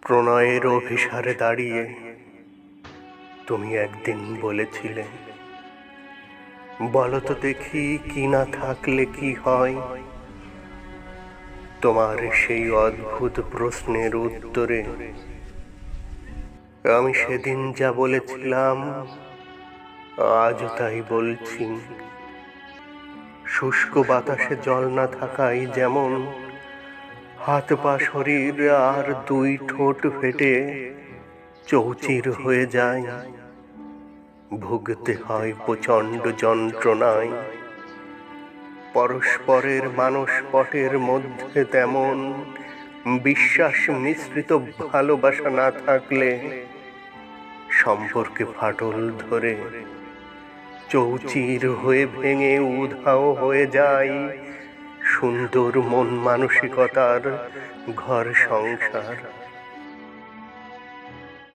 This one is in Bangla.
প্রণয়ের অভিসারে দাঁড়িয়ে তুমি একদিন বলেছিলে, বলো তো দেখি কি না থাকলে কি হয়। তোমার সেই অদ্ভুত প্রশ্নের উত্তরে আমি সেদিন যা বলেছিলাম আজও তাই বলছি। শুষ্ক বাতাসে জল না থাকাই যেমন হাত পা শরীর আর দুই ঠোঁট ফেটে চৌচির হয়ে যায়, ভুগতে হয় প্রচণ্ড যন্ত্রণায়। পরস্পরের মানসপটের মধ্যে তেমন বিশ্বাস মিশ্রিত ভালোবাসা না থাকলে সম্পর্কে ফাটল ধরে চৌচির হয়ে ভেঙে উধাও হয়ে যায় সুন্দর মন মানসিকতার ঘর সংসার।